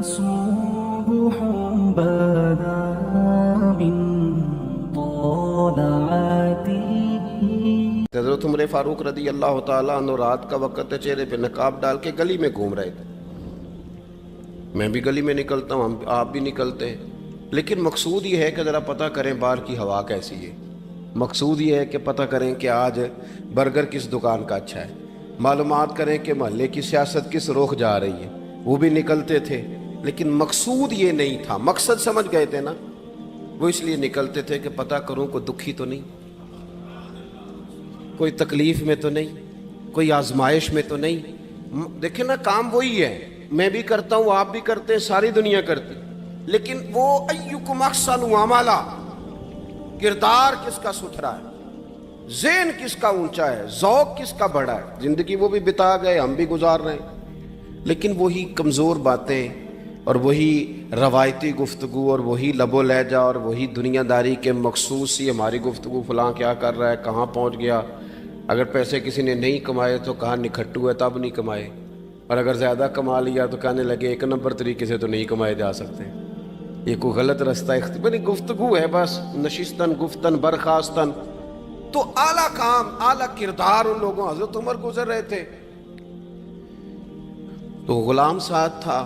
صبح بدا من طلعته۔ حضرت عمر فاروق رضی اللہ تعالیٰ عنہ رات کا وقت ہے، چہرے پہ نقاب ڈال کے گلی میں گھوم رہے تھے۔ میں بھی گلی میں نکلتا ہوں، آپ بھی نکلتے ہیں، لیکن مقصود یہ ہے کہ ذرا پتہ کریں باہر کی ہوا کیسی ہے۔ مقصود یہ ہے کہ پتہ کریں کہ آج برگر کس دکان کا اچھا ہے، معلومات کریں کہ محلے کی سیاست کس رخ جا رہی ہے۔ وہ بھی نکلتے تھے، لیکن مقصود یہ نہیں تھا۔ مقصد سمجھ گئے تھے نا، وہ اس لیے نکلتے تھے کہ پتہ کروں کوئی دکھی تو نہیں، کوئی تکلیف میں تو نہیں، کوئی آزمائش میں تو نہیں۔ دیکھیں نا، کام وہی ہے، میں بھی کرتا ہوں، آپ بھی کرتے ہیں، ساری دنیا کرتی، لیکن وہ ایکم احسن عملا، کردار کس کا ستھرا ہے، ذہن کس کا اونچا ہے، ذوق کس کا بڑا ہے۔ زندگی وہ بھی بتا گئے، ہم بھی گزار رہے ہیں، لیکن وہی کمزور باتیں اور وہی روایتی گفتگو اور وہی لب و لہجہ اور وہی دنیا داری کے مخصوص سی ہماری گفتگو، فلاں کیا کر رہا ہے، کہاں پہنچ گیا۔ اگر پیسے کسی نے نہیں کمائے تو کہاں نکھٹو ہے تب نہیں کمائے، اور اگر زیادہ کما لیا تو کہنے لگے ایک نمبر طریقے سے تو نہیں کمائے جا سکتے، یہ کوئی غلط رستہ اختیار گفتگو ہے بس، نشستن گفتن برخاستن۔ تو اعلیٰ کام، اعلیٰ کردار ان لوگوں، حضرت عمر گزر رہے تھے تو غلام ساتھ تھا،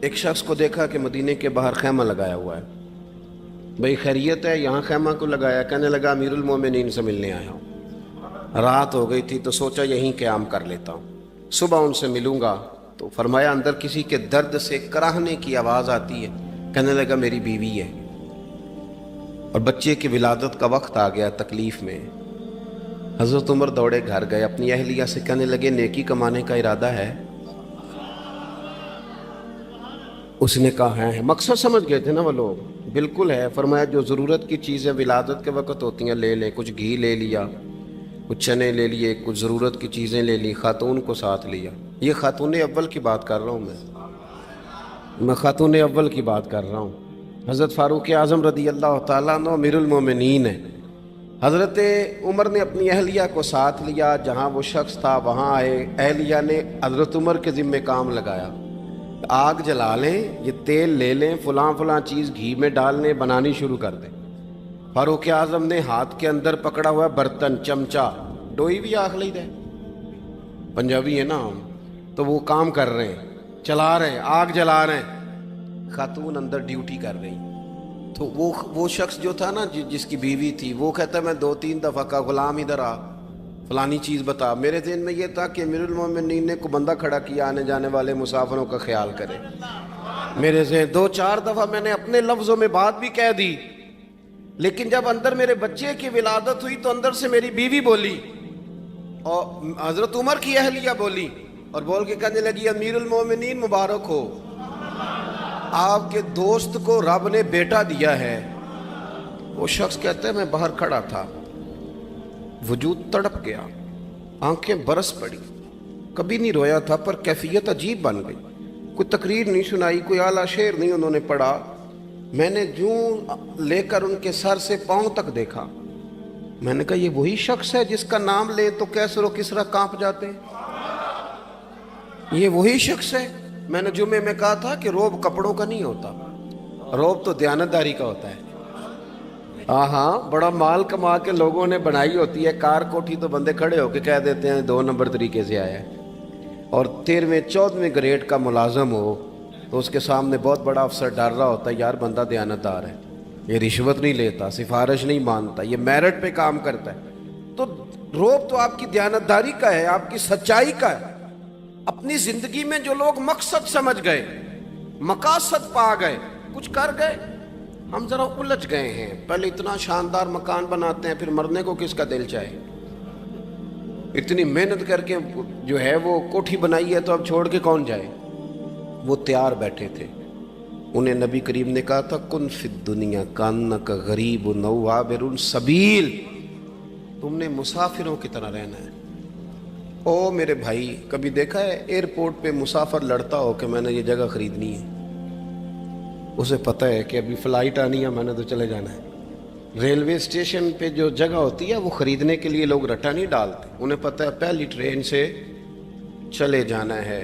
ایک شخص کو دیکھا کہ مدینے کے باہر خیمہ لگایا ہوا ہے۔ بھئی خیریت ہے، یہاں خیمہ کو لگایا؟ کہنے لگا امیر المومنین سے ملنے آیا ہوں، رات ہو گئی تھی تو سوچا یہیں قیام کر لیتا ہوں، صبح ان سے ملوں گا۔ تو فرمایا اندر کسی کے درد سے کراہنے کی آواز آتی ہے۔ کہنے لگا میری بیوی ہے اور بچے کی ولادت کا وقت آ گیا، تکلیف میں۔ حضرت عمر دوڑے گھر گئے، اپنی اہلیہ سے کہنے لگے نیکی کمانے کا ارادہ ہے؟ اس نے کہا ہے۔ مقصد سمجھ گئے تھے نا وہ لوگ، بالکل ہے۔ فرمایا جو ضرورت کی چیزیں ولادت کے وقت ہوتی ہیں لے لیں، کچھ گھی لے لیا، کچھ چنے لے لیے، کچھ ضرورت کی چیزیں لے لی، خاتون کو ساتھ لیا۔ یہ خاتون اول کی بات کر رہا ہوں، میں خاتون اول کی بات کر رہا ہوں۔ حضرت فاروق اعظم رضی اللہ تعالیٰ عنہ امیر المومنین ہیں۔ حضرت عمر نے اپنی اہلیہ کو ساتھ لیا، جہاں وہ شخص تھا وہاں آئے، اہلیہ نے حضرت عمر کے ذمہ کام لگایا، آگ جلا لیں، یہ تیل لے لیں، فلاں فلاں چیز گھی میں ڈال لیں، بنانی شروع کر دیں۔ فاروق اعظم نے ہاتھ کے اندر پکڑا ہوا برتن، چمچہ، ڈوئی بھی آخ لی دے، پنجابی ہے نا ہم، تو وہ کام کر رہے ہیں، چلا رہے ہیں، آگ جلا رہے ہیں، خاتون اندر ڈیوٹی کر رہی۔ تو وہ شخص جو تھا نا جس کی بیوی تھی، وہ کہتا ہے میں 2-3 دفعہ کا غلام ادھر آ، فلانی چیز بتا۔ میرے ذہن میں یہ تھا کہ امیر المومنین نے کو بندہ کھڑا کیا آنے جانے والے مسافروں کا خیال کرے۔ میرے ذہن 2-4 دفعہ میں نے اپنے لفظوں میں بات بھی کہہ دی، لیکن جب اندر میرے بچے کی ولادت ہوئی تو اندر سے میری بیوی بولی اور حضرت عمر کی اہلیہ بولی، اور بول کے کہنے لگی امیر المومنین مبارک ہو، آپ کے دوست کو رب نے بیٹا دیا ہے۔ وہ شخص کہتا ہے میں باہر کھڑا تھا، وجود تڑپ گیا، آنکھیں برس پڑی، کبھی نہیں رویا تھا پر کیفیت عجیب بن گئی، کوئی تقریر نہیں سنائی، کوئی اعلیٰ شعر نہیں انہوں نے پڑھا، میں نے جوں لے کر ان کے سر سے پاؤں تک دیکھا، میں نے کہا یہ وہی شخص ہے جس کا نام لے تو کیسر و کسرا کانپ جاتے ہیں، یہ وہی شخص ہے۔ میں نے جمعے میں کہا تھا کہ روب کپڑوں کا نہیں ہوتا، روب تو دیانتداری کا ہوتا ہے۔ ہاں، بڑا مال کما کے لوگوں نے بنائی ہوتی ہے کار کوٹھی، تو بندے کھڑے ہو کے کہہ دیتے ہیں 2 نمبر طریقے سے آیا ہے، اور 13ویں-14ویں گریڈ کا ملازم ہو تو اس کے سامنے بہت بڑا افسر ڈر رہا ہوتا ہے، یار بندہ دیانتدار ہے، یہ رشوت نہیں لیتا، سفارش نہیں مانتا، یہ میرٹ پہ کام کرتا ہے۔ تو روب تو آپ کی دیانتداری کا ہے، آپ کی سچائی کا ہے۔ اپنی زندگی میں جو لوگ مقصد سمجھ گئے، مقاصد پا گئے، کچھ کر گئے، ہم ذرا الجھ گئے ہیں۔ پہلے اتنا شاندار مکان بناتے ہیں، پھر مرنے کو کس کا دل چاہے، اتنی محنت کر کے جو ہے وہ کوٹھی بنائی ہے تو اب چھوڑ کے کون جائے۔ وہ تیار بیٹھے تھے، انہیں نبی کریم نے کہا تھا کن فی الدنیا کانک غریب او عابر سبیل، تم نے مسافروں کی طرح رہنا ہے۔ او میرے بھائی، کبھی دیکھا ہے ایئرپورٹ پہ مسافر لڑتا ہو کہ میں نے یہ جگہ خریدنی ہے؟ اسے پتہ ہے کہ ابھی فلائٹ آنی ہے، میں نے تو چلے جانا ہے۔ ریلوے اسٹیشن پہ جو جگہ ہوتی ہے وہ خریدنے کے لیے لوگ رٹا نہیں ڈالتے، انہیں پتہ ہے پہلی ٹرین سے چلے جانا ہے،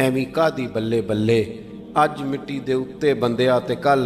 ਐਵੇਂ ਕਾਦੀ ਬੱਲੇ ਬੱਲੇ, ਅੱਜ ਮਿੱਟੀ ਦੇ ਉੱਤੇ ਬੰਦਿਆ ਤੇ ਕੱਲ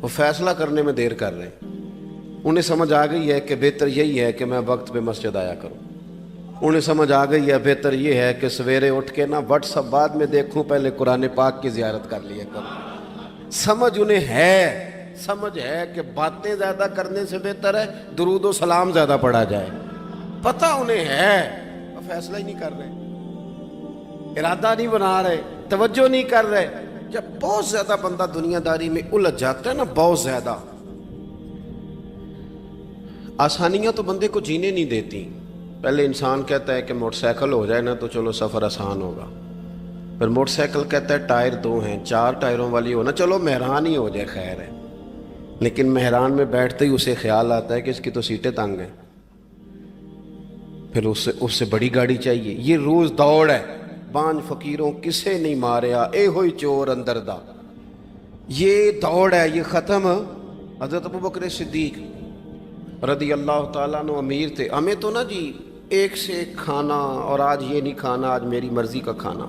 وہ فیصلہ کرنے میں دیر کر رہے ہیں۔ انہیں سمجھ آ گئی ہے کہ بہتر یہی ہے کہ میں وقت پہ مسجد آیا کروں، انہیں سمجھ آ گئی ہے بہتر یہ ہے کہ سویرے اٹھ کے نا واٹس ایپ بعد میں دیکھوں، پہلے قرآن پاک کی زیارت کر لیا کروں۔ سمجھ انہیں ہے، سمجھ ہے کہ باتیں زیادہ کرنے سے بہتر ہے درود و سلام زیادہ پڑھا جائے، پتہ انہیں ہے، وہ فیصلہ ہی نہیں کر رہے، ارادہ نہیں بنا رہے، توجہ نہیں کر رہے۔ جب بہت زیادہ بندہ دنیا داری میں الجھ جاتا ہے نا، بہت زیادہ، آسانیاں تو بندے کو جینے نہیں دیتی۔ پہلے انسان کہتا ہے کہ موٹر سائیکل ہو جائے نا تو چلو سفر آسان ہوگا، پھر موٹر سائیکل کہتا ہے ٹائر 2 ہیں، 4 ٹائروں والی ہونا، چلو مہران ہی ہو جائے خیر ہے، لیکن مہران میں بیٹھتے ہی اسے خیال آتا ہے کہ اس کی تو سیٹیں تنگ ہیں، پھر اس سے بڑی گاڑی چاہیے۔ یہ روز دوڑ ہے، بانج فقیروں کسے نہیں ماریا، اے ہوئی چور اندر دا، یہ دوڑ ہے، یہ ختم۔ حضرت ابوبکر صدیق رضی اللہ تعالیٰ عنہ امیر تھے، ہمیں تو نا جی ایک سے ایک کھانا، اور آج یہ نہیں کھانا، آج میری مرضی کا کھانا،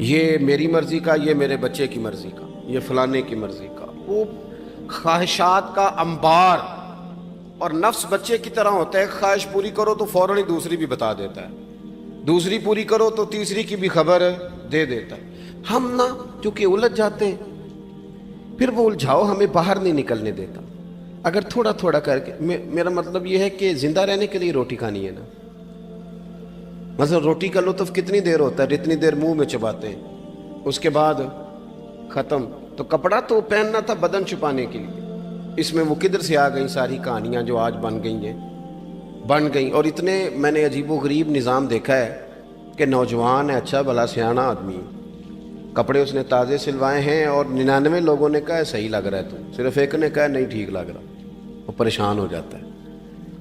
یہ میری مرضی کا، یہ میرے بچے کی مرضی کا، یہ فلانے کی مرضی کا، وہ خواہشات کا انبار۔ اور نفس بچے کی طرح ہوتا ہے، خواہش پوری کرو تو فوراً ہی دوسری بھی بتا دیتا ہے، دوسری پوری کرو تو تیسری کی بھی خبر دے دیتا ہے۔ ہم نا چونکہ الجھ جاتے ہیں، پھر وہ الجھاؤ ہمیں باہر نہیں نکلنے دیتا۔ اگر تھوڑا تھوڑا کر کے، میرا مطلب یہ ہے کہ زندہ رہنے کے لیے روٹی کھانی ہے نا، مثلا روٹی کا لطف کتنی دیر ہوتا ہے، جتنی دیر منہ میں چباتے ہیں، اس کے بعد ختم۔ تو کپڑا تو پہننا تھا بدن چھپانے کے لیے، اس میں وہ کدھر سے آ گئی ساری کہانیاں جو آج بن گئیں۔ اور اتنے میں نے عجیب و غریب نظام دیکھا ہے کہ نوجوان ہے، اچھا بھلا سیانا آدمی، کپڑے اس نے تازے سلوائے ہیں، اور 99 لوگوں نے کہا ہے صحیح لگ رہا ہے، تو صرف ایک نے کہا ہے نہیں ٹھیک لگ رہا، وہ پریشان ہو جاتا ہے،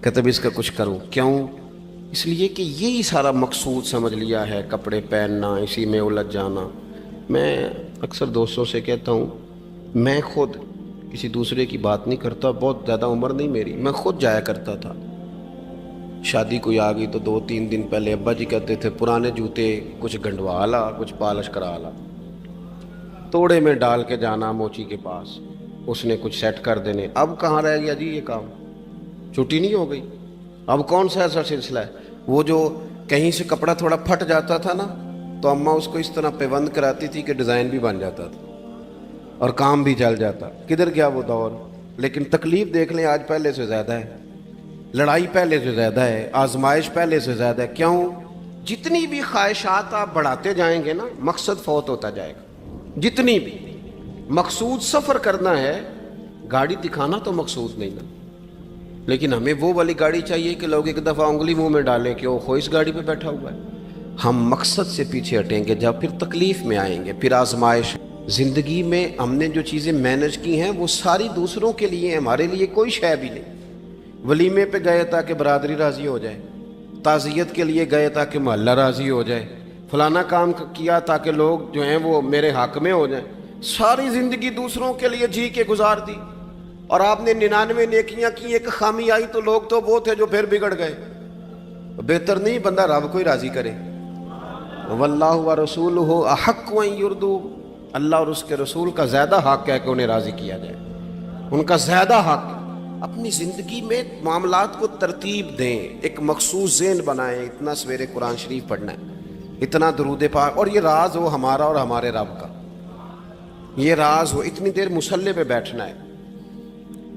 کہتا ہے اس کا کچھ کروں۔ کیوں؟ اس لیے کہ یہی سارا مقصود سمجھ لیا ہے، کپڑے پہننا، اسی میں الجھ جانا۔ میں اکثر دوستوں سے کہتا ہوں، میں خود کسی دوسرے کی بات نہیں کرتا، بہت زیادہ عمر نہیں میری، میں خود جایا کرتا تھا، شادی کوئی آ گئی تو 2-3 دن پہلے ابا جی کہتے تھے پرانے جوتے کچھ گنڈوا لا، کچھ پالش کرا لا، توڑے میں ڈال کے جانا موچی کے پاس، اس نے کچھ سیٹ کر دینے۔ اب کہاں رہ گیا جی یہ کام، چھٹی نہیں ہو گئی، اب کون سا ایسا سلسلہ ہے؟ وہ جو کہیں سے کپڑا تھوڑا پھٹ جاتا تھا نا، تو اماں اس کو اس طرح پیوند کراتی تھی کہ ڈیزائن بھی بن جاتا تھا اور کام بھی چل جاتا۔ کدھر گیا وہ دور؟ لیکن تکلیف دیکھ لیں آج پہلے سے زیادہ ہے، لڑائی پہلے سے زیادہ ہے، آزمائش پہلے سے زیادہ ہے۔ کیوں؟ جتنی بھی خواہشات آپ بڑھاتے جائیں گے نا، مقصد فوت ہوتا جائے گا۔ جتنی بھی مقصود سفر کرنا ہے، گاڑی دکھانا تو مقصود نہیں نا، لیکن ہمیں وہ والی گاڑی چاہیے کہ لوگ ایک دفعہ انگلی منہ میں ڈالیں کہ وہ اس گاڑی پہ بیٹھا ہوا ہے۔ ہم مقصد سے پیچھے ہٹیں گے جب پھر تکلیف میں آئیں گے، پھر آزمائش۔ زندگی میں ہم نے جو چیزیں مینج کی ہیں وہ ساری دوسروں کے لیے، ہمارے لیے کوئی شے بھی نہیں۔ ولیمے پہ گئے تاکہ برادری راضی ہو جائے، تعزیت کے لیے گئے تاکہ محلہ راضی ہو جائے، فلانا کام کیا تاکہ لوگ جو ہیں وہ میرے حق میں ہو جائیں۔ ساری زندگی دوسروں کے لیے جی کے گزار دی، اور آپ نے 99 نیکیاں کی، ایک خامی آئی تو لوگ تو وہ تھے جو پھر بگڑ گئے۔ بہتر نہیں بندہ رب کو ہی راضی کرے۔ واللہ ورسولہ احق ان یرضوا، اللہ اور اس کے رسول کا زیادہ حق ہے کہ انہیں راضی کیا جائے، ان کا زیادہ حق۔ اپنی زندگی میں معاملات کو ترتیب دیں، ایک مخصوص ذہن بنائیں، اتنا سویرے قرآن شریف پڑھنا ہے، اتنا درود پاک، اور یہ راز ہو ہمارا اور ہمارے رب کا، یہ راز ہو، اتنی دیر مصلی پہ بیٹھنا ہے۔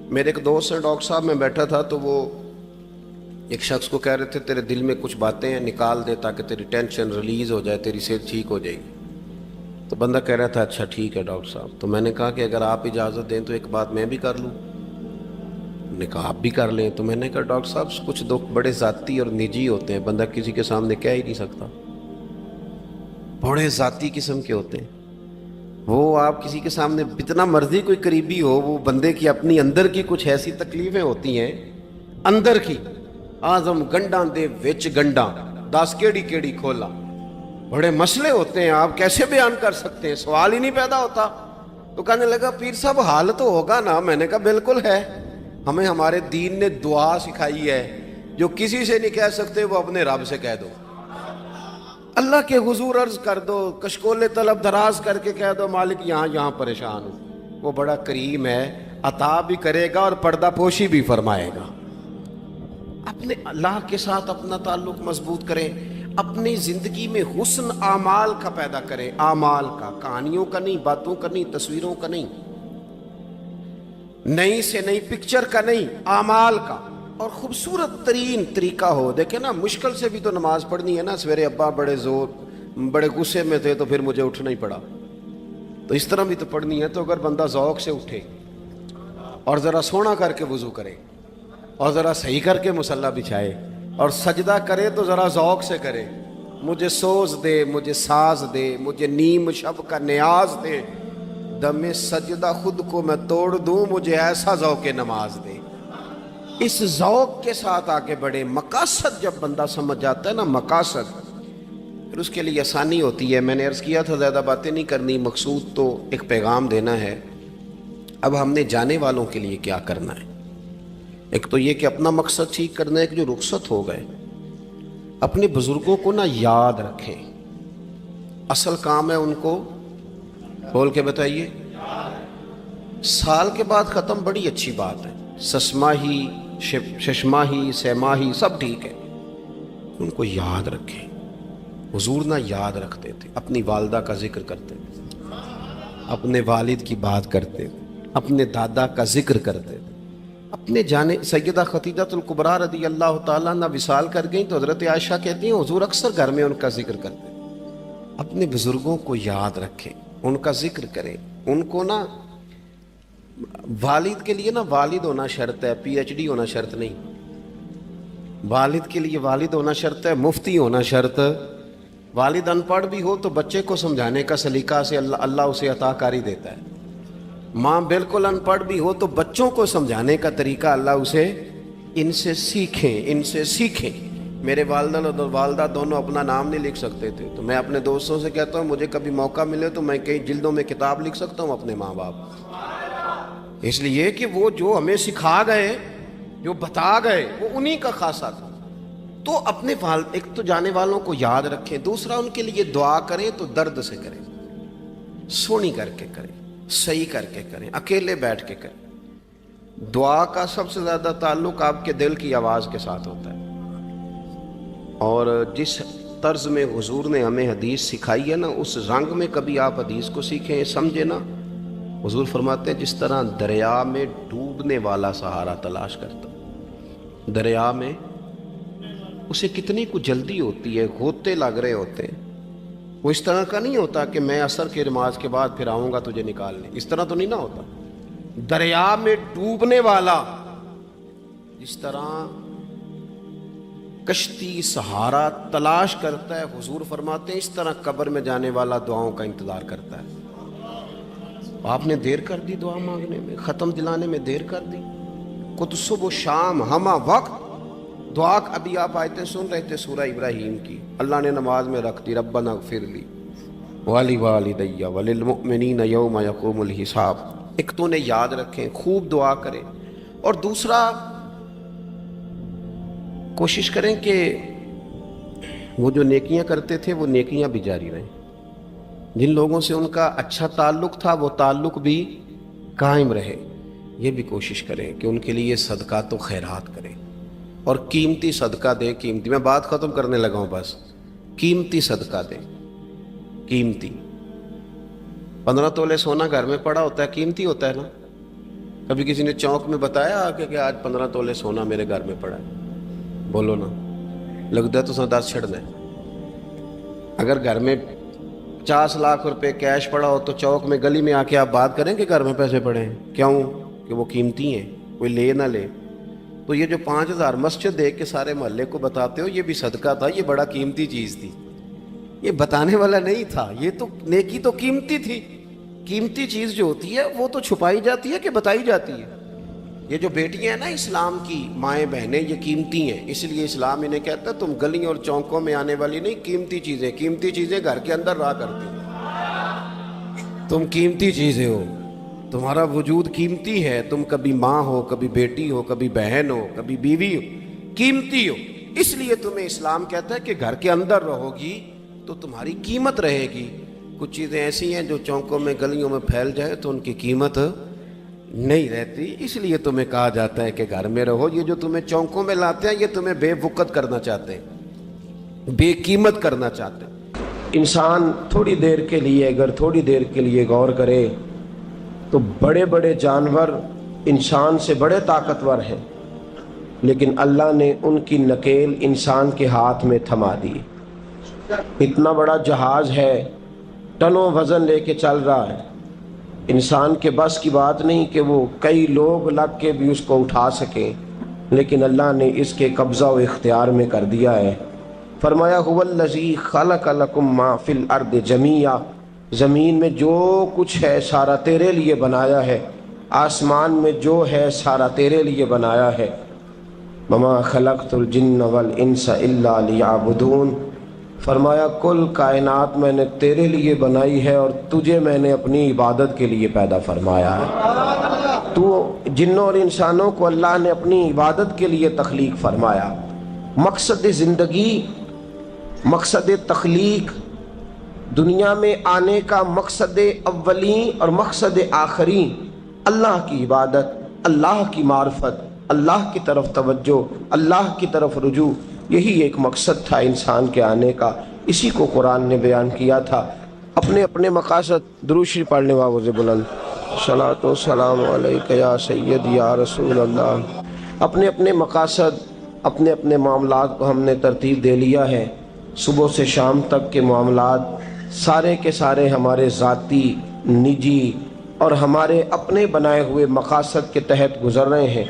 میرے ایک دوست ہیں ڈاکٹر صاحب، میں بیٹھا تھا تو وہ ایک شخص کو کہہ رہے تھے تیرے دل میں کچھ باتیں ہیں، نکال دے تاکہ تیری ٹینشن ریلیز ہو جائے، تیری صحت ٹھیک ہو جائے گی۔ تو بندہ کہہ رہا تھا اچھا ٹھیک ہے ڈاکٹر صاحب۔ تو میں نے کہا کہ اگر آپ اجازت دیں تو ایک بات میں بھی کر لوں؟ نے کہا آپ بھی کر لیں۔ تو میں نے کہا ڈاکٹر صاحب کچھ دکھ بڑے ذاتی اور نجی ہوتے ہیں، بندہ کسی کے سامنے کہہ ہی نہیں سکتا، بڑے ذاتی قسم کے ہوتے ہیں وہ۔ آپ کسی کے سامنے جتنا مرضی کوئی قریبی ہو، وہ بندے کی اپنی اندر کی کچھ ایسی تکلیفیں ہوتی ہیں اندر کی، آزم گنڈاں دے وچ گنڈاں دس کیڑی کھولا، بڑے مسئلے ہوتے ہیں، آپ کیسے بیان کر سکتے ہیں، سوال ہی نہیں پیدا ہوتا۔ تو کہنے لگا پیر صاحب حال تو ہوگا نا؟ میں نے کہا بالکل ہے، ہمیں ہمارے دین نے دعا سکھائی ہے، جو کسی سے نہیں کہہ سکتے وہ اپنے رب سے کہہ دو۔ اللہ کے حضور عرض کر دو، کشکول طلب دراز کر کے کہہ دو مالک یہاں پریشان ہوں، وہ بڑا کریم ہے، عطا بھی کرے گا اور پردہ پوشی بھی فرمائے گا۔ اپنے اللہ کے ساتھ اپنا تعلق مضبوط کریں، اپنی زندگی میں حسن اعمال کا پیدا کریں، اعمال کا، کہانیوں کا نہیں، باتوں کا نہیں، تصویروں کا نہیں، نئی سے نئی پکچر کا نہیں، اعمال کا، اور خوبصورت ترین طریقہ ہو۔ دیکھیں نا، مشکل سے بھی تو نماز پڑھنی ہے نا، سویرے ابا بڑے غصے میں تھے تو پھر مجھے اٹھنا ہی پڑا، تو اس طرح بھی تو پڑھنی ہے۔ تو اگر بندہ ذوق سے اٹھے اور ذرا سونا کر کے وضو کرے اور ذرا صحیح کر کے مصلی بچھائے اور سجدہ کرے تو ذرا ذوق سے کرے، مجھے سوز دے، مجھے ساز دے، مجھے نیم شب کا نیاز دے، دم سجدہ خود کو میں توڑ دوں، مجھے ایسا ذوق نماز دے۔ اس ذوق کے ساتھ آگے بڑھے۔ مقاصد جب بندہ سمجھ جاتا ہے نا، مقاصد، پھر اس کے لیے آسانی ہوتی ہے۔ میں نے عرض کیا تھا زیادہ باتیں نہیں کرنی، مقصود تو ایک پیغام دینا ہے۔ اب ہم نے جانے والوں کے لیے کیا کرنا ہے؟ ایک تو یہ کہ اپنا مقصد ٹھیک کرنا ہے کہ جو رخصت ہو گئے اپنے بزرگوں کو نا یاد رکھیں۔ اصل کام ہے ان کو بول کے بتائیے۔ سال کے بعد ختم، بڑی اچھی بات ہے، سسماہی ششماہی سیماہی سب ٹھیک ہے، ان کو یاد رکھیں۔ حضور نہ یاد رکھتے تھے، اپنی والدہ کا ذکر کرتے تھے، اپنے والد کی بات کرتے تھے، اپنے دادا کا ذکر کرتے تھے، اپنے جانے سیدہ خدیجہ الکبریٰ رضی اللہ تعالیٰ عنہ وصال کر گئیں تو حضرت عائشہ کہتی ہیں حضور اکثر گھر میں ان کا ذکر کرتے تھے۔ اپنے بزرگوں کو یاد رکھیں، ان کا ذکر کریں، ان کو نا، والد کے لیے نا والد ہونا شرط ہے، پی ایچ ڈی ہونا شرط نہیں۔ والد کے لیے والد ہونا شرط ہے، مفتی ہونا شرط۔ والد ان پڑھ بھی ہو تو بچے کو سمجھانے کا سلیقہ سے اللہ اسے عطا کاری دیتا ہے۔ ماں بالکل ان پڑھ بھی ہو تو بچوں کو سمجھانے کا طریقہ اللہ اسے، ان سے سیکھیں۔ میرے والدہ دونوں اپنا نام نہیں لکھ سکتے تھے، تو میں اپنے دوستوں سے کہتا ہوں مجھے کبھی موقع ملے تو میں کئی جلدوں میں کتاب لکھ سکتا ہوں اپنے ماں باپ، اس لیے کہ وہ جو ہمیں سکھا گئے، جو بتا گئے، وہ انہی کا خاصہ تھا۔ تو اپنے ایک تو جانے والوں کو یاد رکھیں، دوسرا ان کے لیے دعا کریں تو درد سے کریں، سونی کر کے کریں، صحیح کر کے کریں، اکیلے بیٹھ کے کریں۔ دعا کا سب سے زیادہ تعلق آپ کے دل کی آواز کے ساتھ ہوتا ہے، اور جس طرز میں حضور نے ہمیں حدیث سکھائی ہے نا، اس رنگ میں کبھی آپ حدیث کو سیکھیں، سمجھیں نا۔ حضور فرماتے ہیں جس طرح دریا میں ڈوبنے والا سہارا تلاش کرتا، دریا میں اسے کتنی کو جلدی ہوتی ہے، غوطے لگ رہے ہوتے ہیں، وہ اس طرح کا نہیں ہوتا کہ میں عصر کی نماز کے بعد پھر آؤں گا تجھے نکالنے، اس طرح تو نہیں نہ ہوتا۔ دریا میں ڈوبنے والا جس طرح کشتی سہارا تلاش کرتا ہے، حضور فرماتے ہیں اس طرح قبر میں جانے والا دعاؤں کا انتظار کرتا ہے۔ آپ نے دیر کر دی دعا مانگنے میں، ختم دلانے میں دیر کر دی، کت صبح و شام ہمہ وقت دعا۔ ابھی آپ آیتیں سن رہے تھے سورہ ابراہیم کی، اللہ نے نماز میں رکھ دی، ربنا اغفر لی ولی وللمؤمنین یوم یقوم الحساب۔ ایک تو نے یاد رکھیں، خوب دعا کریں، اور دوسرا کوشش کریں کہ وہ جو نیکیاں کرتے تھے وہ نیکیاں بھی جاری رہیں، جن لوگوں سے ان کا اچھا تعلق تھا وہ تعلق بھی قائم رہے۔ یہ بھی کوشش کریں کہ ان کے لیے صدقات و خیرات کریں، اور قیمتی صدقہ دیں۔ قیمتی، میں بات ختم کرنے لگا ہوں، بس قیمتی صدقہ دیں، قیمتی۔ 15 تولے سونا گھر میں پڑا ہوتا ہے، قیمتی ہوتا ہے نا۔ کبھی کسی نے چوک میں بتایا کہ آج 15 تولے سونا میرے گھر میں پڑا ہے؟ بولو نا، لگتا ہے تو سن 10 چھڑنا ہے۔ اگر گھر میں 50 لاکھ روپے کیش پڑا ہو تو چوک میں گلی میں آ کے آپ بات کریں کہ گھر میں پیسے پڑے ہیں، کیوں؟ کہ وہ قیمتی ہیں، کوئی لے نہ لے۔ تو یہ جو 5000 مسجد دیکھ کے سارے محلے کو بتاتے ہو، یہ بھی صدقہ تھا، یہ بڑا قیمتی چیز تھی، یہ بتانے والا نہیں تھا، یہ تو نیکی تو قیمتی تھی۔ قیمتی چیز جو ہوتی ہے وہ تو چھپائی جاتی ہے کہ بتائی جاتی ہے۔ یہ جو بیٹیاں ہیں نا اسلام کی، مائیں بہنیں، یہ قیمتی ہیں، اس لیے اسلام انہیں کہتا ہے تم گلیوں اور چوکوں میں آنے والی نہیں، قیمتی چیزیں گھر کے اندر رہا کرتی ہیں۔ تم قیمتی چیزیں ہو، تمہارا وجود قیمتی ہے، تم کبھی ماں ہو، کبھی بیٹی ہو، کبھی بہن ہو، کبھی بیوی ہو، قیمتی ہو، اس لیے تمہیں اسلام کہتا ہے کہ گھر کے اندر رہو گی تو تمہاری قیمت رہے گی. کچھ چیزیں ایسی ہیں جو چوکوں میں گلیوں میں پھیل جائے تو ان کی قیمت نہیں رہتی. اس لیے تمہیں کہا جاتا ہے کہ گھر میں رہو. یہ جو تمہیں چوکوں میں لاتے ہیں یہ تمہیں بے وقت کرنا چاہتے ہیں, بے قیمت کرنا چاہتے ہیں. انسان تھوڑی دیر کے لیے, اگر تھوڑی دیر کے لیے غور کرے تو بڑے بڑے جانور انسان سے بڑے طاقتور ہیں, لیکن اللہ نے ان کی نکیل انسان کے ہاتھ میں تھما دی. اتنا بڑا جہاز ہے, ٹنوں وزن لے کے چل رہا ہے, انسان کے بس کی بات نہیں کہ وہ کئی لوگ لگ کے بھی اس کو اٹھا سکیں, لیکن اللہ نے اس کے قبضہ و اختیار میں کر دیا ہے. فرمایا هو الذی خلق لکم ما فی الارض جمیعا, زمین میں جو کچھ ہے سارا تیرے لیے بنایا ہے, آسمان میں جو ہے سارا تیرے لیے بنایا ہے. وما خلقت الجن والانس الا لیعبدون, فرمایا کل کائنات میں نے تیرے لیے بنائی ہے اور تجھے میں نے اپنی عبادت کے لیے پیدا فرمایا ہے. تو جنوں اور انسانوں کو اللہ نے اپنی عبادت کے لیے تخلیق فرمایا. مقصد زندگی, مقصد تخلیق, دنیا میں آنے کا مقصد اولین اور مقصد آخرین اللہ کی عبادت, اللہ کی معرفت, اللہ کی طرف توجہ, اللہ کی طرف رجوع. یہی ایک مقصد تھا انسان کے آنے کا. اسی کو قرآن نے بیان کیا تھا. اپنے اپنے مقاصد, درود شریف پڑھنے والوں سے بلند صلاۃ و سلام علیک یا سید یا رسول اللہ. اپنے اپنے مقاصد, اپنے اپنے معاملات کو ہم نے ترتیب دے لیا ہے. صبح سے شام تک کے معاملات سارے کے سارے ہمارے ذاتی, نجی اور ہمارے اپنے بنائے ہوئے مقاصد کے تحت گزر رہے ہیں.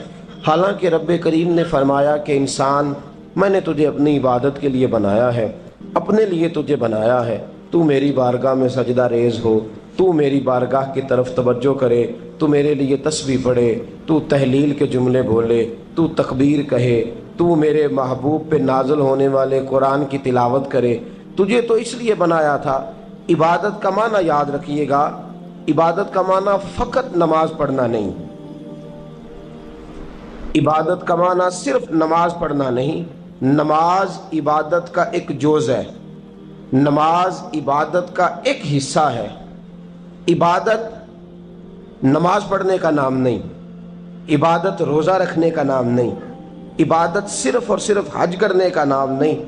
حالانکہ رب کریم نے فرمایا کہ انسان میں نے تجھے اپنی عبادت کے لیے بنایا ہے, اپنے لیے تجھے بنایا ہے. تو میری بارگاہ میں سجدہ ریز ہو, تو میری بارگاہ کی طرف توجہ کرے, تو میرے لیے تسبیح پڑھے, تو تحلیل کے جملے بولے, تو تکبیر کہے, تو میرے محبوب پہ نازل ہونے والے قرآن کی تلاوت کرے. تجھے تو اس لیے بنایا تھا. عبادت کا معنی یاد رکھیے گا, عبادت کا معنی فقط نماز پڑھنا نہیں, عبادت کا معنی صرف نماز پڑھنا نہیں. نماز عبادت کا ایک جز ہے, نماز عبادت کا ایک حصہ ہے. عبادت نماز پڑھنے کا نام نہیں, عبادت روزہ رکھنے کا نام نہیں, عبادت صرف اور صرف حج کرنے کا نام نہیں,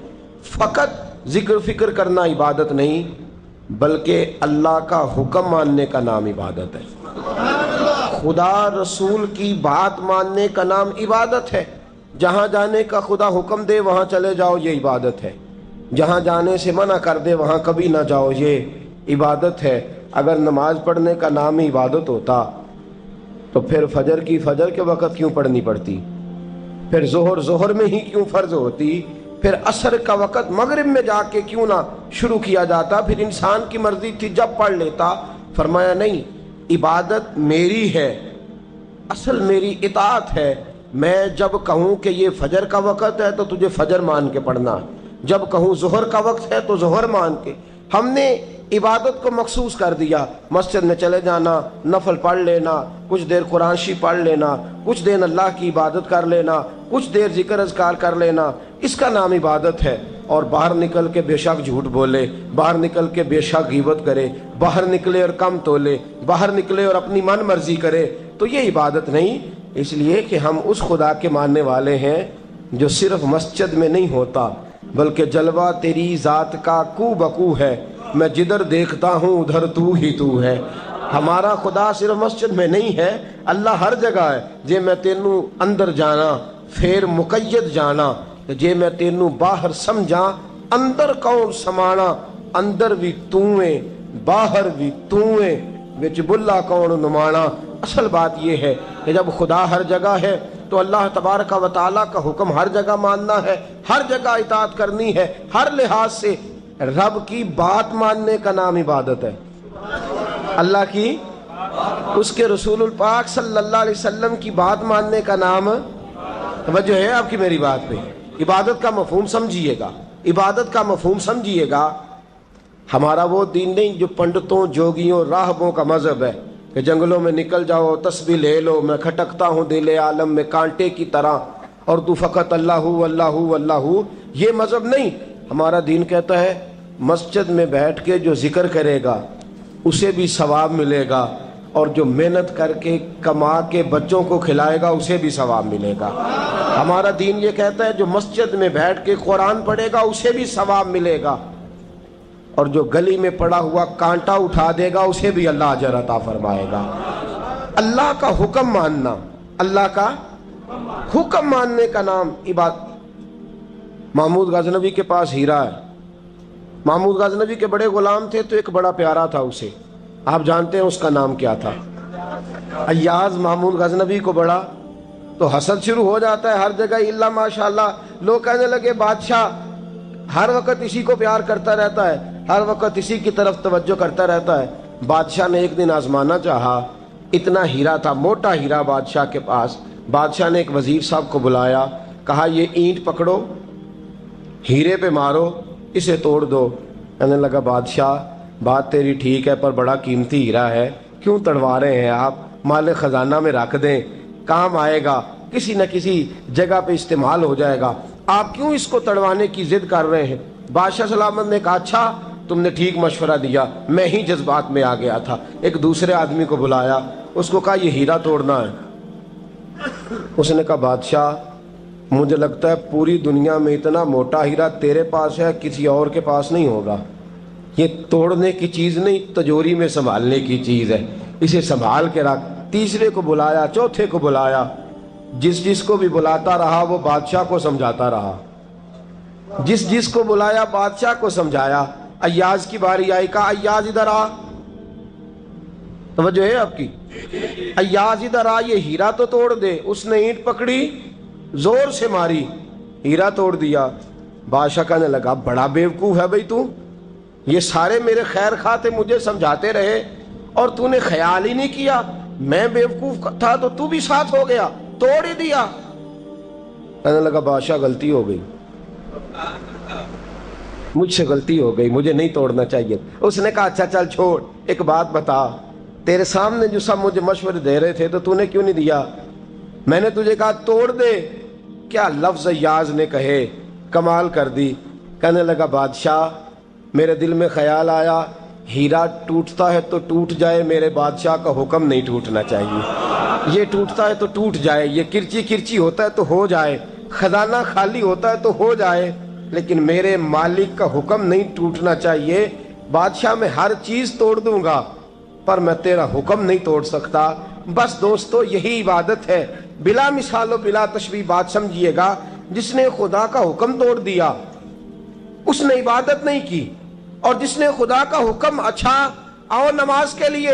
فقط ذکر فکر کرنا عبادت نہیں, بلکہ اللہ کا حکم ماننے کا نام عبادت ہے. خدا رسول کی بات ماننے کا نام عبادت ہے. جہاں جانے کا خدا حکم دے وہاں چلے جاؤ, یہ عبادت ہے. جہاں جانے سے منع کر دے وہاں کبھی نہ جاؤ, یہ عبادت ہے. اگر نماز پڑھنے کا نام ہی عبادت ہوتا تو پھر فجر کی فجر کے وقت کیوں پڑھنی پڑتی, پھر ظہر میں ہی کیوں فرض ہوتی, پھر عصر کا وقت مغرب میں جا کے کیوں نہ شروع کیا جاتا, پھر انسان کی مرضی تھی جب پڑھ لیتا. فرمایا نہیں, عبادت میری ہے, اصل میری اطاعت ہے. میں جب کہوں کہ یہ فجر کا وقت ہے تو تجھے فجر مان کے پڑھنا, جب کہوں ظہر کا وقت ہے تو ظہر مان کے. ہم نے عبادت کو مخصوص کر دیا. مسجد میں چلے جانا, نفل پڑھ لینا, کچھ دیر قرآن شریف پڑھ لینا, کچھ دیر اللہ کی عبادت کر لینا, کچھ دیر ذکر اذکار کر لینا, اس کا نام عبادت ہے. اور باہر نکل کے بے شک جھوٹ بولے, باہر نکل کے بے شک غیبت کرے, باہر نکلے اور کم تولے, باہر نکلے اور اپنی من مرضی کرے, تو یہ عبادت نہیں. اس لیے کہ ہم اس خدا کے ماننے والے ہیں جو صرف مسجد میں نہیں ہوتا بلکہ جلوہ تیری ذات کا کو بکو ہے. میں جدھر دیکھتا ہوں ادھر تو ہی تو ہے. ہمارا خدا صرف مسجد میں نہیں ہے, اللہ ہر جگہ ہے. جے میں تینوں اندر جانا پھر مقید جانا, جے میں تینوں باہر سمجھا اندر کون سمانا. اندر بھی تویں باہر بھی تویں وچ بلا کون نمانا. اصل بات یہ ہے کہ جب خدا ہر جگہ ہے تو اللہ تبارک و تعالیٰ کا حکم ہر جگہ ماننا ہے, ہر جگہ اطاعت کرنی ہے, ہر لحاظ سے. رب کی بات ماننے کا نام عبادت ہے. اللہ کی, اس کے رسول الپاک صلی اللہ علیہ وسلم کی بات ماننے کا نام, توجہ ہے آپ کی میری بات پہ, عبادت کا مفہوم سمجھیے گا, عبادت کا مفہوم سمجھیے گا. ہمارا وہ دین نہیں جو پنڈتوں جوگیوں راہبوں کا مذہب ہے کہ جنگلوں میں نکل جاؤ تسبیح لے لو, میں کھٹکتا ہوں دل عالم میں کانٹے کی طرح اور تو فقط اللہ اللہ اللہ. یہ مذہب نہیں. ہمارا دین کہتا ہے مسجد میں بیٹھ کے جو ذکر کرے گا اسے بھی ثواب ملے گا، اور جو محنت کر کے کما کے بچوں کو کھلائے گا اسے بھی ثواب ملے گا۔ ہمارا دین یہ کہتا ہے جو مسجد میں بیٹھ کے قرآن پڑھے گا اسے بھی ثواب ملے گا، اور جو گلی میں پڑا ہوا کانٹا اٹھا دے گا اسے بھی اللہ اجر عطا فرمائے گا۔ اللہ کا حکم ماننا، اللہ کا حکم ماننے کا نام عبادت۔ محمود غزنوی کے پاس ہیرا ہے، محمود غزنوی کے بڑے غلام تھے تو ایک بڑا پیارا تھا اسے، آپ جانتے ہیں اس کا نام کیا تھا؟ ایاز محمود غزنوی کو بڑا تو حسد شروع ہو جاتا ہے ہر جگہ، الا ماشاءاللہ لوگ کہنے لگے بادشاہ ہر وقت اسی کو پیار کرتا رہتا ہے، ہر وقت اسی کی طرف توجہ کرتا رہتا ہے۔ بادشاہ نے ایک دن آزمانا چاہا، اتنا ہیرا تھا، موٹا ہیرا بادشاہ کے پاس۔ بادشاہ نے ایک وزیر صاحب کو بلایا، کہا یہ اینٹ پکڑو، ہیرے پہ مارو، اسے توڑ دو۔ کہنے لگا بادشاہ بات تیری ٹھیک ہے پر بڑا قیمتی ہیرا ہے، کیوں تڑوا رہے ہیں آپ؟ مال خزانہ میں رکھ دیں، کام آئے گا، کسی نہ کسی جگہ پہ استعمال ہو جائے گا، آپ کیوں اس کو تڑوانے کی ضد کر رہے ہیں؟ بادشاہ سلامت نے کہا اچھا تم نے ٹھیک مشورہ دیا، میں ہی جذبات میں آ گیا تھا۔ ایک دوسرے آدمی کو بلایا، اس کو کہا یہ ہیرا توڑنا ہے۔ اس نے کہا بادشاہ مجھے لگتا ہے پوری دنیا میں اتنا موٹا ہیرا تیرے پاس ہے، کسی اور کے پاس نہیں ہوگا، یہ توڑنے کی چیز نہیں تجوری میں سنبھالنے کی چیز ہے، اسے سنبھال کے رکھ۔ تیسرے کو بلایا، چوتھے کو بلایا، جس کو بھی بلاتا رہا وہ بادشاہ کو سمجھاتا رہا، جس کو بلایا بادشاہ کو سمجھایا۔ ایاز کی باری آئی، کہا ایاز ادھر آ، توجہ ہے آپ کی؟ ایاز ادھر آ، یہ ہیرا تو توڑ دے۔ اس نے اینٹ پکڑی، زور سے ماری، ہیرا توڑ دیا۔ بادشاہ کہنے لگا بڑا بیوقوف ہے بھئی تو، یہ سارے میرے خیر خواہ تھے، مجھے سمجھاتے رہے اور تو نے خیال ہی نہیں کیا، میں بیوقوف تھا تو بھی ساتھ ہو گیا، توڑ ہی دیا۔ کہنے لگا بادشاہ غلطی ہو گئی، مجھ سے غلطی ہو گئی، مجھے نہیں توڑنا چاہیے۔ اس نے کہا اچھا چل چھوڑ، ایک بات بتا، تیرے سامنے جو سب مجھے مشورے دے رہے تھے تو نے کیوں نہیں دیا؟ میں نے تجھے کہا توڑ دے، کیا لفظ ایاز نے کہے، کمال کر دی۔ کہنے لگا بادشاہ میرے دل میں خیال آیا ہیرا ٹوٹتا ہے تو ٹوٹ جائے، میرے بادشاہ کا حکم نہیں ٹوٹنا چاہیے، یہ ٹوٹتا ہے تو ٹوٹ جائے، یہ کرچی کرچی ہوتا ہے تو ہو جائے، خزانہ خالی ہوتا ہے تو ہو جائے، لیکن میرے مالک کا حکم نہیں ٹوٹنا چاہیے۔ بادشاہ میں ہر چیز توڑ دوں گا پر میں تیرا حکم نہیں توڑ سکتا۔ بس دوستو یہی عبادت ہے، بلا مثال و بلا تشبیہ بات سمجھیے گا۔ جس نے خدا کا حکم توڑ دیا اس نے عبادت نہیں کی، اور جس نے خدا کا حکم اچھا آؤ نماز کے لیے،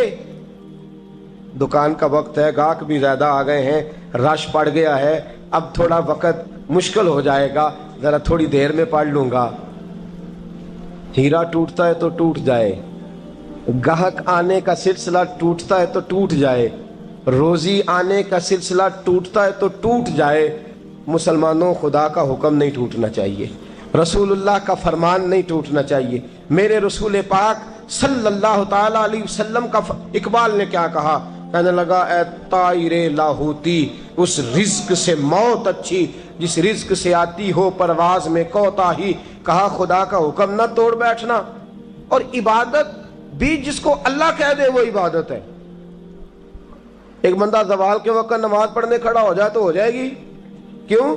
دکان کا وقت ہے، گاہک بھی زیادہ آ گئے ہیں، رش پڑ گیا ہے، اب تھوڑا وقت مشکل ہو جائے گا، ذرا تھوڑی دیر میں پڑھ لوں گا۔ ہیرا ٹوٹتا ہے تو ٹوٹ جائے، گاہک آنے کا سلسلہ ٹوٹتا ہے تو ٹوٹ جائے، روزی آنے کا سلسلہ ٹوٹتا ہے تو ٹوٹ جائے۔ مسلمانوں خدا کا حکم نہیں ٹوٹنا چاہیے، رسول اللہ کا فرمان نہیں ٹوٹنا چاہیے۔ میرے رسول پاک صلی اللہ تعالی علیہ وسلم کا اقبال نے کیا کہا؟ کہنے لگا اے طائر لاہوتی، اس رزق سے موت اچھی جس رزق سے آتی ہو پرواز میں کوتاہی۔ کہا خدا کا حکم نہ توڑ بیٹھنا، اور عبادت بھی جس کو اللہ کہہ دے وہ عبادت ہے۔ ایک بندہ زوال کے وقت نماز پڑھنے کھڑا ہو جائے تو ہو جائے گی، کیوں؟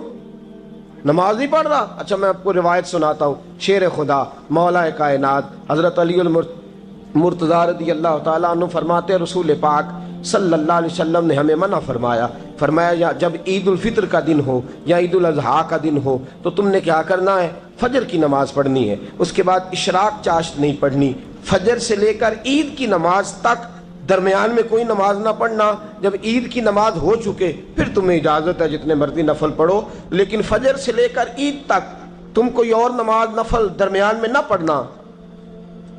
نماز نہیں پڑھ رہا؟ اچھا میں آپ کو روایت سناتا ہوں، شیر خدا مولا کائنات حضرت علی المرتضی رضی اللہ تعالیٰ عنہ فرماتے رسول پاک صلی اللہ علیہ وسلم نے ہمیں منع فرمایا جب عید الفطر کا دن ہو یا عید الاضحیٰ کا دن ہو تو تم نے کیا کرنا ہے؟ فجر کی نماز پڑھنی ہے، اس کے بعد اشراق چاشت نہیں پڑھنی، فجر سے لے کر عید کی نماز تک درمیان میں کوئی نماز نہ پڑھنا۔ جب عید کی نماز ہو چکے پھر تمہیں اجازت ہے جتنے مرضی نفل پڑھو، لیکن فجر سے لے کر عید تک تم کوئی اور نماز نفل درمیان میں نہ پڑھنا۔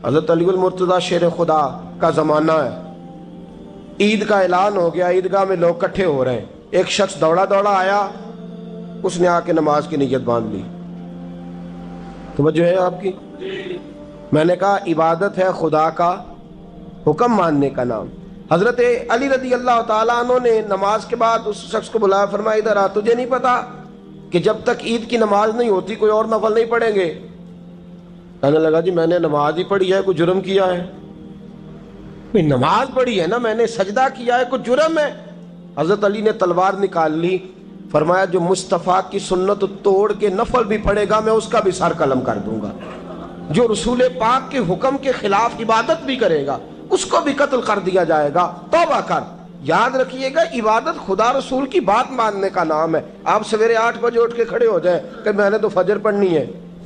حضرت علی المرتضی شیر خدا کا زمانہ ہے، عید کا اعلان ہو گیا، عیدگاہ میں لوگ کٹھے ہو رہے ہیں، ایک شخص دوڑا آیا، اس نے آ کے نماز کی نیت باندھ لی۔ توجہ ہے آپ کی؟ میں نے کہا عبادت ہے خدا کا حکم ماننے کا نام۔ حضرت علی رضی اللہ تعالیٰ عنہ نے نماز کے بعد اس شخص کو بلایا، فرمایا ادھر آ، تجھے نہیں پتا کہ جب تک عید کی نماز نہیں ہوتی کوئی اور نفل نہیں پڑھیں گے؟ کہنے لگا جی میں نے نماز ہی پڑھی ہے، کوئی جرم کیا ہے؟ نماز پڑھی ہے نا، میں نے سجدہ کیا ہے، کوئی جرم ہے؟ حضرت علی نے تلوار نکال لی، فرمایا جو مصطفیٰ کی سنت توڑ کے نفل بھی پڑھے گا میں اس کا بھی سر قلم کر دوں گا، جو رسول پاک کے حکم کے خلاف عبادت بھی کرے گا اس کو بھی قتل کر دیا جائے گا، توبہ کر۔ یاد رکھیے گا عبادت خدا رسول کی بات ماننے کا نام ہے۔ آپ سویرے 8 بجے اٹھ کے کھڑے ہو جائیں کہ میں نے تو فجر پڑھنی ہے،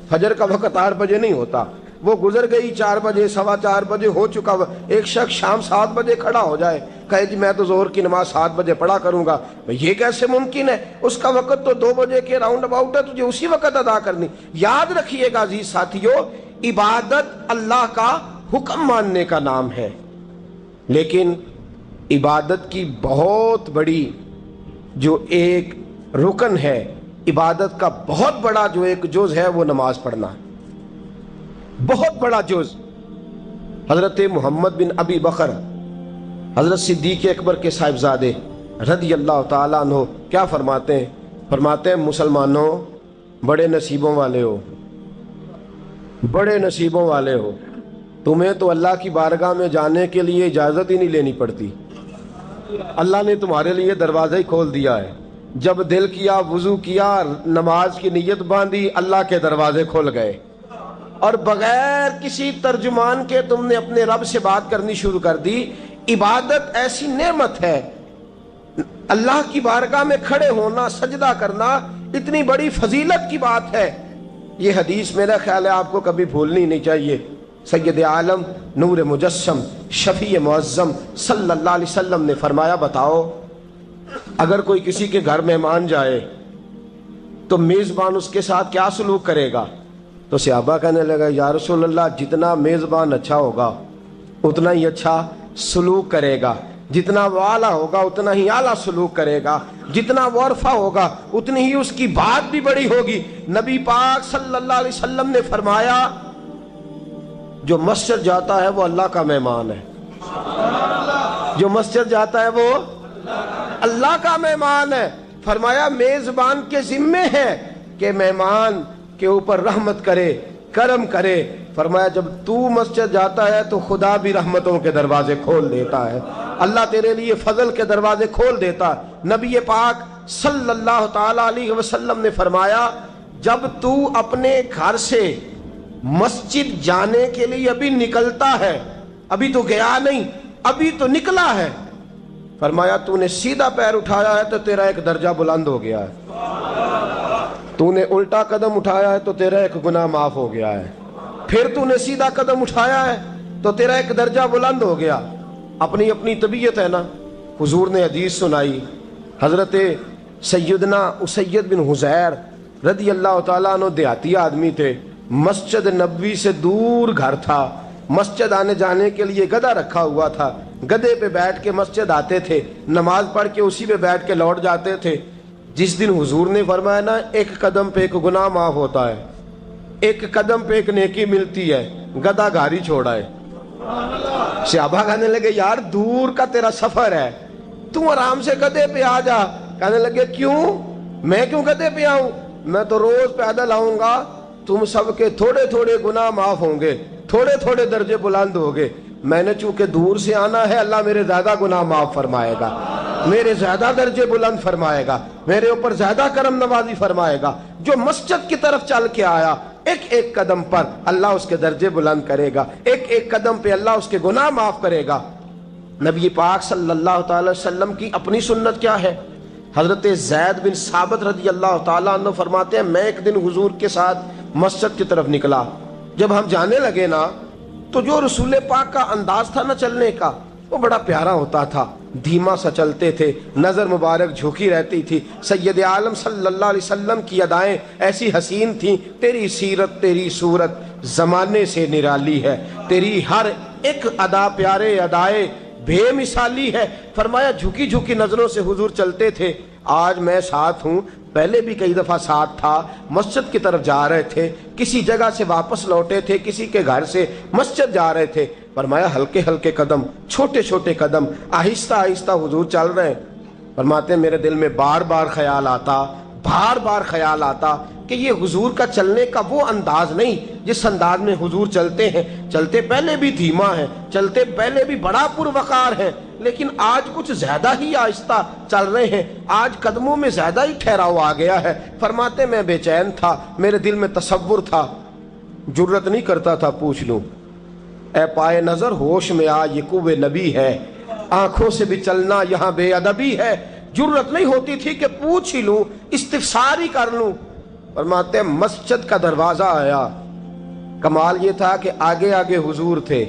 فجر کا وقت 8 بجے نہیں ہوتا، وہ گزر گئی 4 بجے، 4:15 بجے ہو چکا۔ ایک شخص شام 7 بجے کھڑا ہو جائے کہے جی میں تو ظہر کی نماز 7 بجے پڑھا کروں گا، یہ کیسے ممکن ہے؟ اس کا وقت تو 2 بجے کے راؤنڈ اباؤٹ ہے، تجھے اسی وقت ادا کرنی۔ یاد رکھیے گا عزیز ساتھیو، عبادت اللہ کا حکم ماننے کا نام ہے، لیکن عبادت کی بہت بڑی جو ایک رکن ہے، عبادت کا بہت بڑا جو ایک جز ہے وہ نماز پڑھنا ہے، بہت بڑا جز۔ حضرت محمد بن ابی بکر حضرت صدیق اکبر کے صاحبزادے رضی اللہ تعالیٰ عنہ کیا فرماتے ہیں؟ فرماتے ہیں مسلمانوں بڑے نصیبوں والے ہو، بڑے نصیبوں والے ہو، تمہیں تو اللہ کی بارگاہ میں جانے کے لیے اجازت ہی نہیں لینی پڑتی، اللہ نے تمہارے لیے دروازہ ہی کھول دیا ہے، جب دل کیا وضو کیا نماز کی نیت باندھی اللہ کے دروازے کھل گئے، اور بغیر کسی ترجمان کے تم نے اپنے رب سے بات کرنی شروع کر دی۔ عبادت ایسی نعمت ہے، اللہ کی بارگاہ میں کھڑے ہونا، سجدہ کرنا اتنی بڑی فضیلت کی بات ہے۔ یہ حدیث میرا خیال ہے آپ کو کبھی بھولنی نہیں چاہیے۔ سید عالم نور مجسم شفیع معظم صلی اللہ علیہ وسلم نے فرمایا بتاؤ اگر کوئی کسی کے گھر مہمان جائے تو میزبان اس کے ساتھ کیا سلوک کرے گا؟ تو صحابہ کہنے لگا یا رسول اللہ جتنا میزبان اچھا ہوگا اتنا ہی اچھا سلوک کرے گا، جتنا وہ اعلیٰ ہوگا اتنا ہی اعلیٰ سلوک کرے گا، جتنا وہ عرفہ ہوگا اتنی ہی اس کی بات بھی بڑی ہوگی۔ نبی پاک صلی اللہ علیہ وسلم نے فرمایا جو مسجد جاتا ہے وہ اللہ کا مہمان ہے، جو مسجد جاتا ہے وہ اللہ کا مہمان ہے۔ فرمایا میزبان کے ذمے ہے کہ مہمان کے اوپر رحمت کرے، کرم کرے۔ فرمایا جب تو مسجد جاتا ہے تو خدا بھی رحمتوں کے دروازے کھول دیتا ہے، اللہ تیرے لیے فضل کے دروازے کھول دیتا ہے۔ نبی پاک صلی اللہ تعالی علیہ وسلم نے فرمایا جب تو اپنے گھر سے مسجد جانے کے لیے ابھی نکلتا ہے، ابھی تو گیا نہیں، ابھی تو نکلا ہے، فرمایا تو نے سیدھا پیر اٹھایا ہے تو تیرا ایک درجہ بلند ہو گیا ہے، تو نے الٹا قدم اٹھایا ہے تو تیرا ایک گناہ معاف ہو گیا ہے، پھر تو نے سیدھا قدم اٹھایا ہے تو تیرا ایک درجہ بلند ہو گیا۔ اپنی اپنی طبیعت ہے نا۔ حضور نے حدیث سنائی، حضرت سیدنا اسید بن حضیر رضی اللہ تعالیٰ عنہ دیہاتی آدمی تھے، مسجد نبوی سے دور گھر تھا، مسجد آنے جانے کے لیے گدھا رکھا ہوا تھا، گدھے پہ بیٹھ کے مسجد آتے تھے، نماز پڑھ کے اسی پہ بیٹھ کے لوٹ جاتے تھے۔ جس دن حضور نے فرمایا نا ایک قدم پہ ایک گناہ معاف ہوتا ہے، ایک قدم پہ ایک نیکی ملتی ہے، گدھا گھاری چھوڑا ہے۔ صحابہ کہنے لگے یار دور کا تیرا سفر ہے، تو آرام سے گدھے پہ آ جا۔ کہنے لگے کیوں؟ میں کیوں گدھے پہ آؤں؟ میں تو روز پیدل آؤں گا، تم سب کے تھوڑے تھوڑے گناہ معاف ہوں گے، تھوڑے تھوڑے درجے بلند ہوں گے، میں نے چونکہ دور سے آنا ہے اللہ میرے زیادہ گناہ معاف فرمائے گا، میرے زیادہ درجے بلند فرمائے گا، میرے اوپر زیادہ کرم نوازی فرمائے گا۔ جو مسجد کی طرف چل کے آیا ایک ایک قدم پر اللہ اس کے درجے بلند کرے گا، ایک ایک قدم پہ اللہ اس کے گناہ معاف کرے گا۔ نبی پاک صلی اللہ تعالی وسلم کی اپنی سنت کیا ہے؟ حضرت زید بن ثابت رضی اللہ تعالیٰ عنہ فرماتے ہیں میں ایک دن حضور کے ساتھ مسجد کی طرف نکلا، جب ہم جانے لگے نا تو جو رسول پاک کا انداز تھا نا چلنے کا وہ بڑا پیارا ہوتا تھا، دھیما سا چلتے تھے، نظر مبارک جھکی رہتی تھی۔ سید عالم صلی اللہ علیہ وسلم کی ادائیں ایسی حسین تھیں، تیری سیرت تیری صورت زمانے سے نرالی ہے، تیری ہر ایک ادا پیارے ادائے بے مثالی ہے۔ فرمایا جھکی جھکی نظروں سے حضور چلتے تھے، آج میں ساتھ ہوں، پہلے بھی کئی دفعہ ساتھ تھا، مسجد کی طرف جا رہے تھے، کسی جگہ سے واپس لوٹے تھے، کسی کے گھر سے مسجد جا رہے تھے، فرمایا ہلکے ہلکے قدم، چھوٹے چھوٹے قدم، آہستہ آہستہ حضور چل رہے ہیں۔ فرماتے ہیں میرے دل میں بار بار خیال آتا کہ یہ حضور کا چلنے کا وہ انداز نہیں جس انداز میں حضور چلتے ہیں، چلتے پہلے بھی دھیما ہے، چلتے پہلے بھی بڑا پروقار ہے، لیکن آج کچھ زیادہ ہی آہستہ چل رہے ہیں، آج قدموں میں زیادہ ہی ٹھہراؤ آ گیا ہے۔ فرماتے میں بے چین تھا، میرے دل میں تصور تھا، جرت نہیں کرتا تھا پوچھ لوں، اے پائے نظر ہوش میں آ یہ کوہ نبی ہے، آنکھوں سے بھی چلنا یہاں بے ادبی ہے۔ جرت نہیں ہوتی تھی کہ پوچھ ہی لوں، استفسار ہی کر لوں۔ فرماتے ہیں مسجد کا دروازہ آیا، کمال یہ تھا کہ آگے آگے حضور تھے،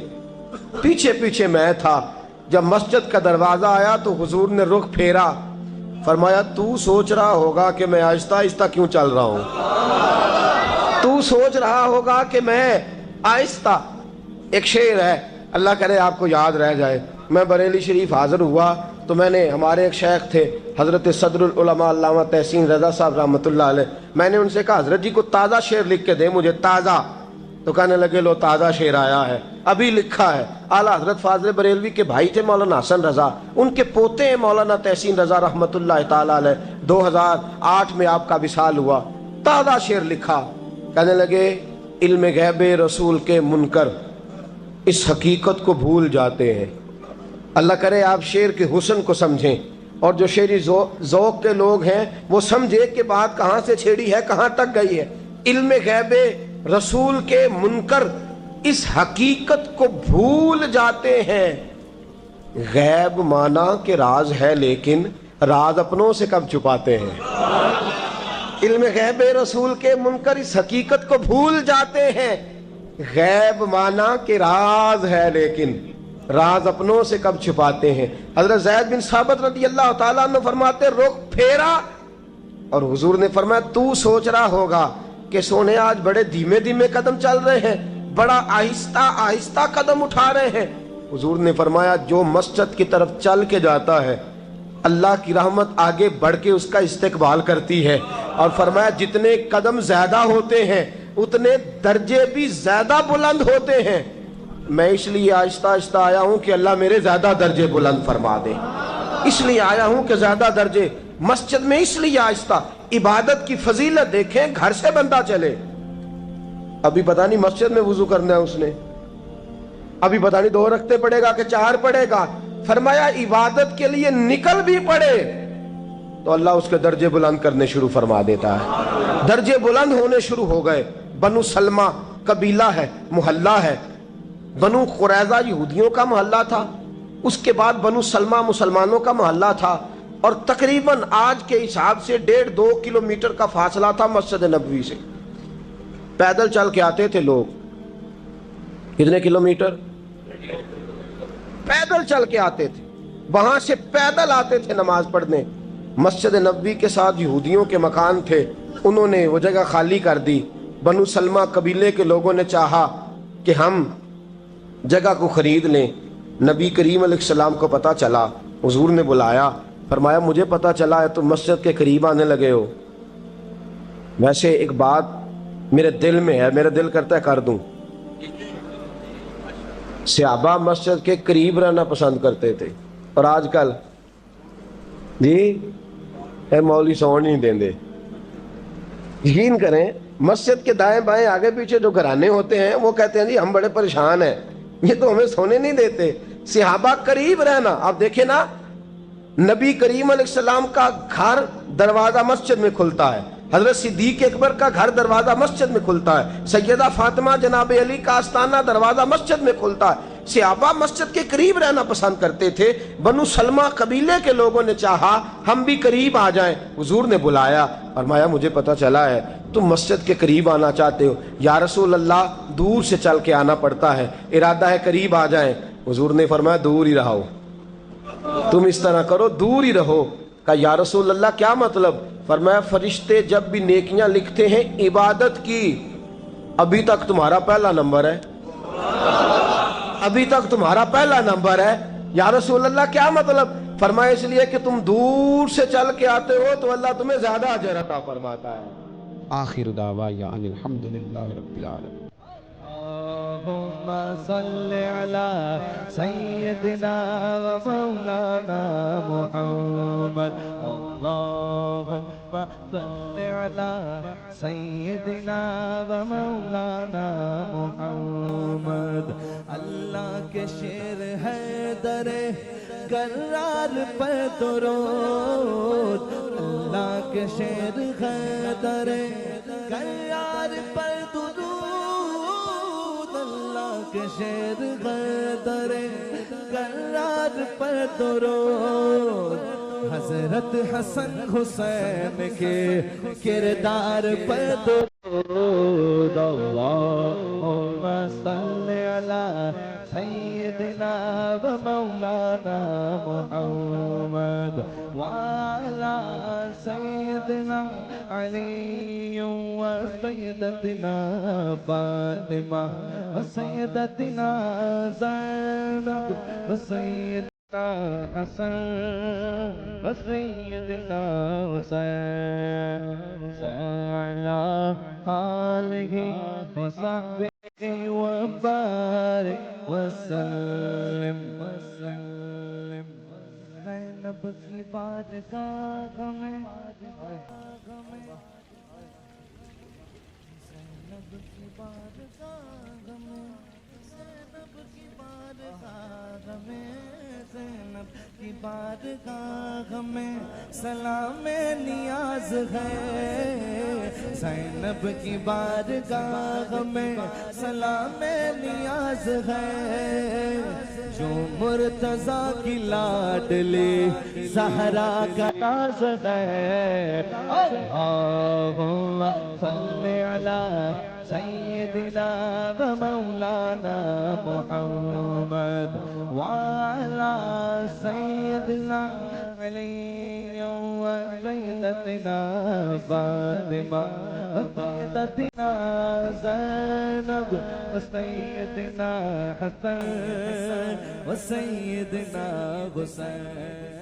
پیچھے پیچھے میں تھا۔ جب مسجد کا دروازہ آیا تو حضور نے رخ پھیرا، فرمایا تو سوچ رہا ہوگا کہ میں آہستہ آہستہ کیوں چل رہا ہوں، تو سوچ رہا ہوگا کہ میں آہستہ۔ ایک شعر ہے، اللہ کرے آپ کو یاد رہ جائے، میں بریلی شریف حاضر ہوا تو میں نے، ہمارے ایک شیخ تھے حضرت صدر العلماء علامہ تحسین رضا صاحب رحمۃ اللہ علیہ، میں نے ان سے کہا حضرت جی کو تازہ شعر لکھ کے دے مجھے، تازہ۔ تو کہنے لگے لو تازہ شعر آیا ہے، ابھی لکھا ہے۔ اعلیٰ حضرت فاضل بریلوی کے بھائی تھے مولانا حسن رضا، ان کے پوتے ہیں مولانا تحسین رضا رحمۃ اللہ تعالیٰ علیہ، 2008 میں آپ کا وصال ہوا، تازہ شعر لکھا۔ کہنے لگے علم غیب رسول کے منکر اس حقیقت کو بھول جاتے ہیں۔ اللہ کرے آپ شعر کے حسن کو سمجھیں، اور جو شعری ذوق کے لوگ ہیں وہ سمجھے کہ بات کہاں سے چھیڑی ہے، کہاں تک گئی ہے۔ علم غیب رسول کے منکر اس حقیقت کو بھول جاتے ہیں۔ غیب مانا کہ راز ہے، لیکن راز اپنوں سے کب چھپاتے ہیں۔ علم غیب رسول کے منکر اس حقیقت کو بھول جاتے ہیں۔ غیب مانا کہ راز ہے، لیکن راز اپنوں سے کب چھپاتے ہیں۔ حضرت زید بن ثابت رضی اللہ تعالیٰ عنہ فرماتے رخ پھیرا اور حضور نے فرمایا تو سوچ رہا ہوگا کہ سونے آج بڑے دھیمے دھیمے قدم چل رہے ہیں، بڑا آہستہ آہستہ قدم اٹھا رہے ہیں۔ حضور نے فرمایا جو مسجد کی طرف چل کے جاتا ہے اللہ کی رحمت آگے بڑھ کے اس کا استقبال کرتی ہے، اور فرمایا جتنے قدم زیادہ ہوتے ہیں اتنے درجے بھی زیادہ بلند ہوتے ہیں۔ میں اس لیے آہستہ آہستہ آیا ہوں کہ اللہ میرے زیادہ درجے بلند فرما دے، اس لیے آیا ہوں کہ زیادہ درجے مسجد میں، اس لیے آہستہ۔ عبادت کی فضیلت دیکھیں، گھر سے بندہ چلے، ابھی پتہ نہیں مسجد میں وضو کرنا ہے اس نے، ابھی پتہ نہیں 2 رکعتیں پڑھے گا کہ 4 پڑھے گا۔ فرمایا عبادت کے لیے نکل بھی پڑے تو اللہ اس کے درجے بلند کرنے شروع فرما دیتا ہے۔ درجے بلند ہونے شروع ہو گئے۔ بنو سلمہ قبیلہ ہے، محلہ ہے، بنو قریظہ یہودیوں کا محلہ تھا، اس کے بعد بنو سلمہ مسلمانوں کا محلہ تھا، اور تقریباً آج کے حساب سے 1.5-2 کلومیٹر کا فاصلہ تھا مسجد نبوی سے۔ پیدل چل کے آتے تھے لوگ، کتنے کلومیٹر؟ پیدل چل کے آتے تھے، وہاں سے پیدل آتے تھے نماز پڑھنے۔ مسجد نبوی کے ساتھ یہودیوں کے مکان تھے، انہوں نے وہ جگہ خالی کر دی۔ بنو سلمہ قبیلے کے لوگوں نے چاہا کہ ہم جگہ کو خرید لیں۔ نبی کریم علیہ السلام کو پتہ چلا، حضور نے بلایا، فرمایا مجھے پتہ چلا ہے تم مسجد کے قریب آنے لگے ہو، ویسے ایک بات میرے دل میں ہے، میرا دل کرتا ہے کر دوں۔ صحابہ مسجد کے قریب رہنا پسند کرتے تھے، اور آج کل جی اے مولوی سون نہیں دیں دے۔ یقین کریں مسجد کے دائیں بائیں آگے پیچھے جو گھرانے ہوتے ہیں وہ کہتے ہیں جی ہم بڑے پریشان ہیں، یہ تو ہمیں سونے نہیں دیتے۔ صحابہ قریب رہنا، آپ دیکھیں نا نبی کریم علیہ السلام کا گھر دروازہ مسجد میں کھلتا ہے، حضرت صدیق اکبر کا گھر دروازہ مسجد میں کھلتا ہے، سیدہ فاطمہ جناب علی کا آستانہ دروازہ مسجد میں کھلتا ہے۔ صحابہ مسجد کے قریب رہنا پسند کرتے تھے۔ بنو سلمہ قبیلے کے لوگوں نے چاہا ہم بھی قریب آ جائیں، حضور نے بلایا، فرمایا مجھے پتہ چلا ہے تم مسجد کے قریب آنا چاہتے ہو، یا رسول اللہ دور سے چل کے آنا پڑتا ہے، ارادہ ہے قریب آ جائیں۔ حضور نے فرمایا دور ہی رہو، تم اس طرح کرو دور ہی رہو۔ کہا یا رسول اللہ کیا مطلب؟ فرمایا فرشتے جب بھی نیکیاں لکھتے ہیں عبادت کی، ابھی تک تمہارا پہلا نمبر ہے، ابھی تک تمہارا پہلا نمبر ہے۔ یا رسول اللہ کیا مطلب؟ فرمایا اس لیے کہ تم دور سے چل کے آتے ہو تو اللہ تمہیں زیادہ اجر عطا فرماتا ہے۔ آخر دعوانا ان الحمدللہ رب العالمین۔ اللهم صل على سيدنا ومولانا محمد اللهم صل على سيدنا ومولانا محمد. اللہ کے شیر ہے در کرار پر درود. اللہ کے شیر ہے در کرار پر درود. اللہ کے شیر ہے در کرار پر درود. حضرت حسن حسین کے کردار پر درود. اللہم صل علی سیدنا و مولانا محمد وعلی سیدنا علی و سیدتنا فاطمہ و سیدتنا زینب و سیدنا حسن و سیدنا حسین وعلی آلہ و صحبہ وبارک وسلم. زینب کی بارگاہ میں زینب کی بارگاہ میں زینب کی بارگاہ میں زینب کی بارگاہ میں سلام نیاز ہے. زینب کی بارگاہ میں سلام نیاز ہے. جو مرتضیٰ کی لاڈلی زہرا کا ناز ہے. اللہم صل علی سیدنا و مولانا محمد وعلی سیدنا علی و سیدتنا فاطمہ و سیدتنا زینب و سیدنا حسن و سیدنا حسین.